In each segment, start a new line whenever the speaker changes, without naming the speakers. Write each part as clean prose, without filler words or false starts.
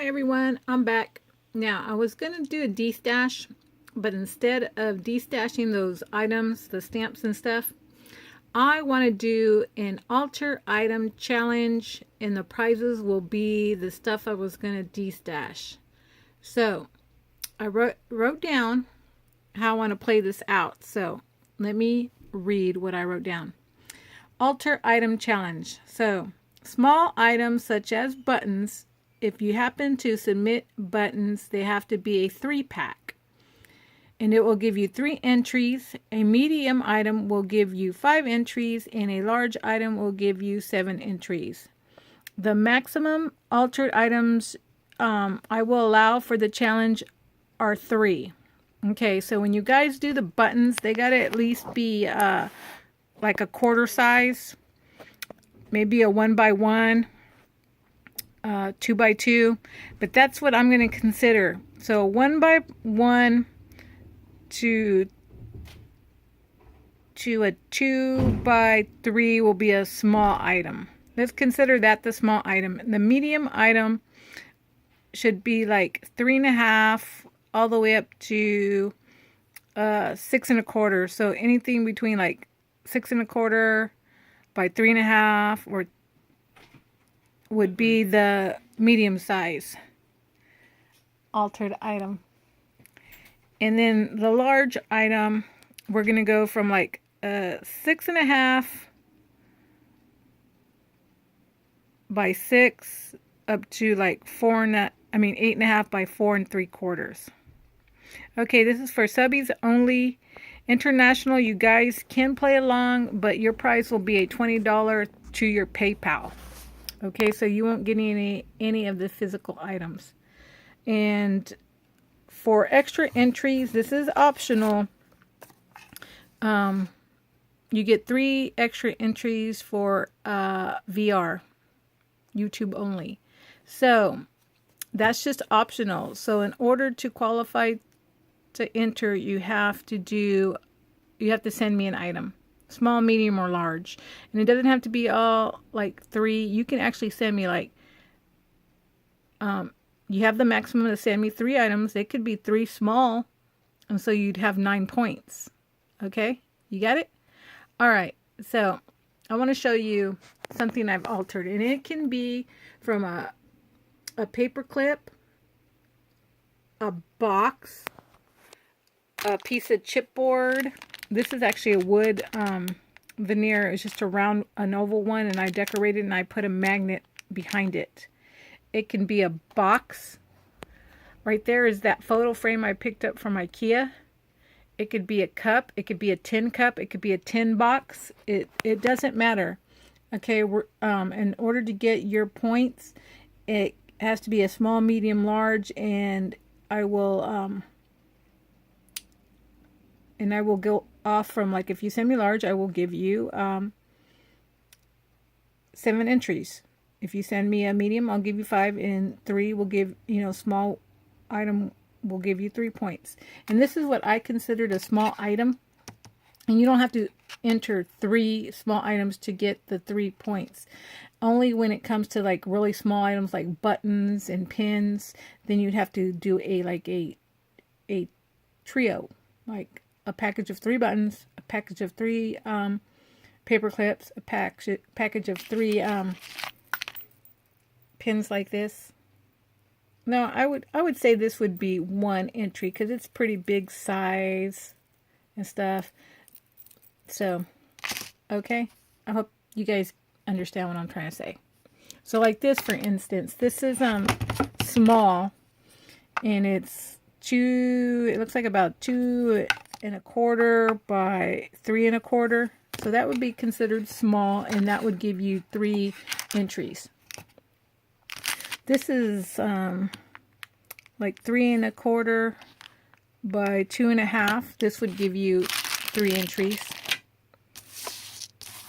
Hi everyone, I'm back. Now I was going to do a destash, but instead of destashing those items, the stamps and stuff, I want to do an alter item challenge, and the prizes will be the stuff I was going to destash. So I wrote down how I want to play this out. So let me read what I wrote down. Alter item challenge. So small items such as buttons. If you happen to submit buttons, they have to be a 3-pack. And it will give you 3 entries. A medium item will give you 5 entries, and a large item will give you 7 entries. The maximum altered items I will allow for the challenge are 3. Okay, so when you guys do the buttons, they got to at least be like a quarter size, maybe a 1x1. 2x2, but that's what I'm going to consider. So 1x1 to a 2x3 will be a small item. Let's consider that the small item. The medium item should be like 3.5 all the way up to 6.25. So anything between like 6.25 by 3.5 or would be the medium size altered item. And then the large item, we're going to go from like 6.5 by 6 up to like 8.5 by 4.75. Okay, this is for subbies only. International, you guys can play along, but your price will be a $20 to your PayPal. Okay, so you won't get any of the physical items. And for extra entries, this is optional. You get 3 extra entries for VR, YouTube only. So that's just optional. So in order to qualify to enter, you have to send me an item. Small, medium, or large. And it doesn't have to be all like 3. You can actually send me like, you have the maximum to send me 3 items. They could be 3 small, and so you'd have 9 points. Okay, you got it? All right, so I want to show you something I've altered, and it can be from a paper clip, a box, a piece of chipboard. This is actually a wood veneer. It's just an oval one, and I decorated and I put a magnet behind it. It can be a box. Right there is that photo frame I picked up from IKEA. It could be a cup. It could be a tin cup. It could be a tin box. It doesn't matter. Okay, in order to get your points, it has to be a small, medium, large, and I will go off from, like, if you send me large, I will give you 7 entries. If you send me a medium, I'll give you 5, and 3 will give, small item will give you 3 points. And this is what I considered a small item. And you don't have to enter 3 small items to get the 3 points. Only when it comes to like really small items like buttons and pins, then you'd have to do a trio, like a package of 3 buttons, a package of 3 paper clips, a package of 3 pins like this. No, I would say this would be 1 entry because it's pretty big size and stuff. So, okay, I hope you guys understand what I'm trying to say. So like this, for instance, this is small, and it looks like about 2.25 by 3.25. So that would be considered small, and that would give you 3 entries. This is like 3.25 by 2.5. This would give you 3 entries.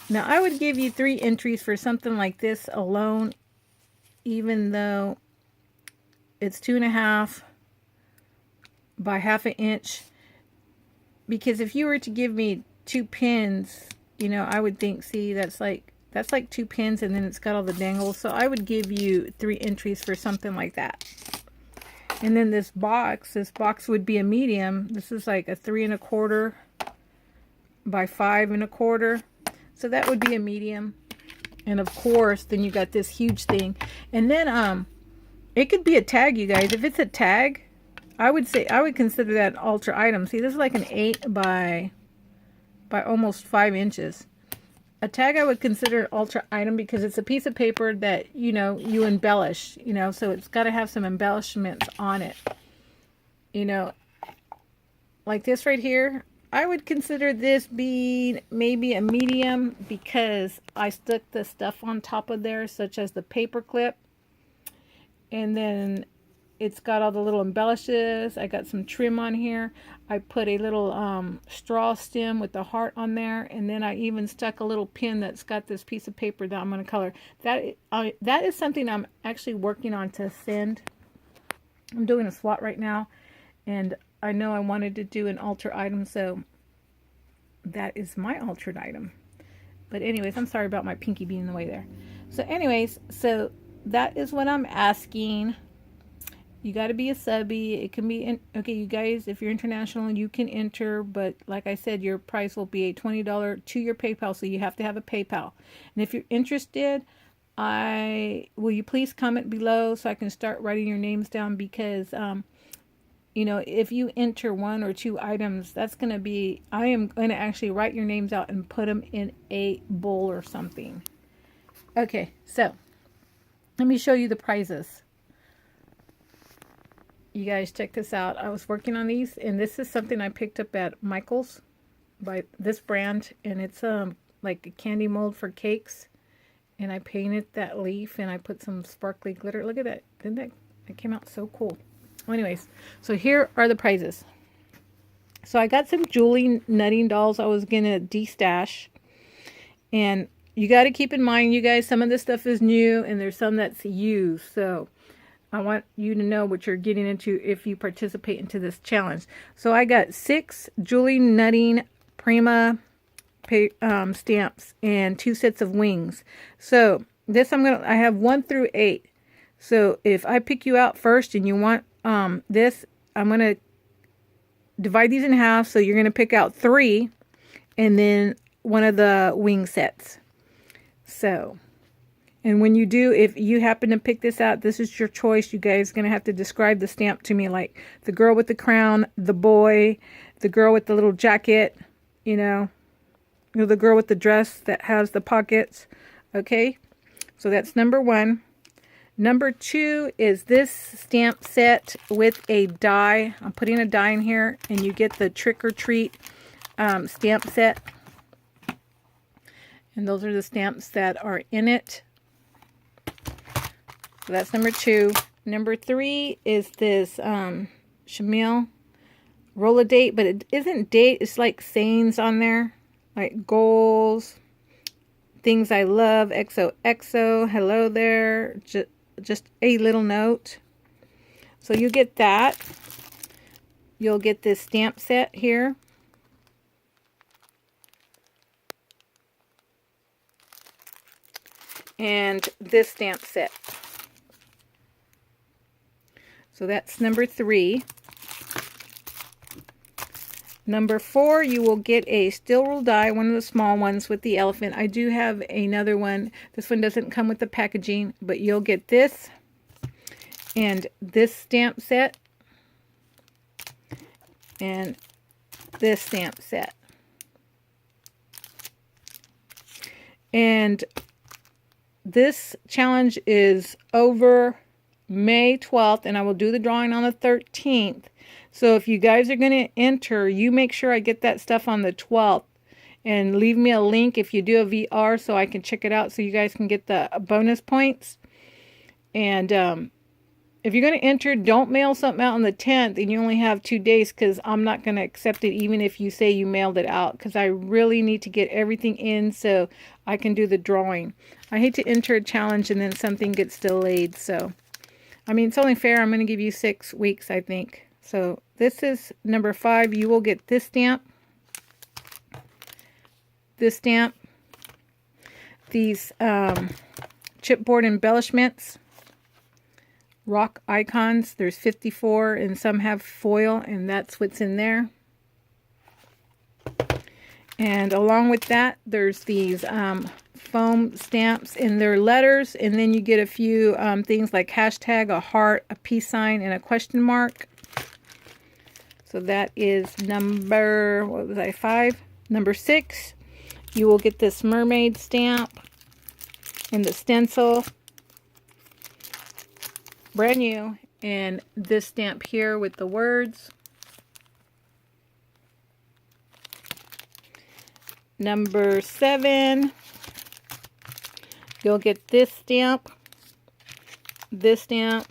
Now I would give you 3 entries for something like this alone, even though it's 2.5 by 1/2 inch. Because if you were to give me 2 pins, I would think, see, that's like That's like 2 pins, and then it's got all the dangles. So I would give you 3 entries for something like that. And then this box would be a medium. This is like a 3 1/4 by 5 1/4. So that would be a medium. And of course, then you got this huge thing. And then it could be a tag, you guys. If it's a tag, I would consider that an ultra item. See, this is like an 8 by almost 5 inches. A tag I would consider an ultra item because it's a piece of paper that, you know, you embellish, you know, so it's got to have some embellishments on it. You know, like this right here, I would consider this being maybe a medium because I stuck the stuff on top of there, such as the paper clip. And then it's got all the little embellishes. I got some trim on here. I put a little straw stem with the heart on there, and then I even stuck a little pin that's got this piece of paper that I'm going to color. That is something I'm actually working on to send. I'm doing a swat right now, and I know I wanted to do an altered item, so that is my altered item. But anyways, I'm sorry about my pinky being in the way there. So anyways, so that is what I'm asking. You got to be a subbie. It can be, okay, you guys, if you're international, you can enter, but like I said, your price will be a $20 to your PayPal, so you have to have a PayPal. And if you're interested, will you please comment below so I can start writing your names down, because, you know, if you enter 1 or 2 items, that's going to be, I am going to actually write your names out and put them in a bowl or something. Okay, so let me show you the prizes. You guys check this out. I was working on these, and this is something I picked up at Michael's by this brand, and it's like a candy mold for cakes, and I painted that leaf and I put some sparkly glitter. Look at that. Didn't that came out so cool. Well, anyways, so here are the prizes. So I got some Julie nutting dolls I was gonna destash, and you got to keep in mind, you guys, some of this stuff is new and there's some that's used, so I want you to know what you're getting into if you participate into this challenge. So I got 6 Julie Nutting Prima stamps and 2 sets of wings. So this I have 1 through 8. So if I pick you out first and you want this, I'm going to divide these in half. So you're going to pick out 3 and then 1 of the wing sets. So, and when you do, if you happen to pick this out, this is your choice. You guys are going to have to describe the stamp to me, like the girl with the crown, the boy, the girl with the little jacket, you know, the girl with the dress that has the pockets. Okay, so that's number 1. Number 2 is this stamp set with a die. I'm putting a die in here, and you get the trick or treat stamp set. And those are the stamps that are in it. So that's number 2. Number 3 is this Shamil roll date, but it isn't date. It's like sayings on there, like goals, things I love, XOXO, hello there, just a little note. So you get that. You'll get this stamp set here. And this stamp set. So that's number 3. Number 4, you will get a steel rule die, one of the small ones with the elephant. I do have another one. This one doesn't come with the packaging, but you'll get this and this stamp set and this stamp set. And this challenge is over May 12th, and I will do the drawing on the 13th. So if you guys are going to enter, you make sure I get that stuff on the 12th. And leave me a link if you do a VR so I can check it out so you guys can get the bonus points. And if you're going to enter, don't mail something out on the 10th and you only have 2 days, because I'm not going to accept it even if you say you mailed it out, because I really need to get everything in so I can do the drawing. I hate to enter a challenge and then something gets delayed. So, I mean, it's only fair. I'm going to give you 6 weeks, I think. So this is number 5. You will get this stamp, this stamp, these chipboard embellishments, rock icons. There's 54 and some have foil, and that's what's in there. And along with that, there's these foam stamps in their letters, and then you get a few things like hashtag, a heart, a peace sign, and a question mark. So that is number, what was I, 5? Number 6, you will get this mermaid stamp and the stencil, brand new, and this stamp here with the words. Number 7, you'll get this stamp, the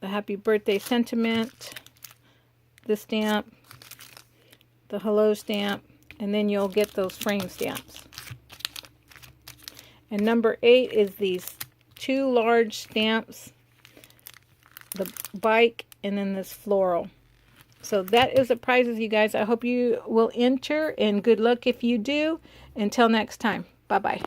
happy birthday sentiment, the stamp, the hello stamp, and then you'll get those frame stamps. And number 8 is these 2 large stamps, the bike, and then this floral. So that is the prizes, you guys. I hope you will enter, and good luck if you do. Until next time. Bye-bye.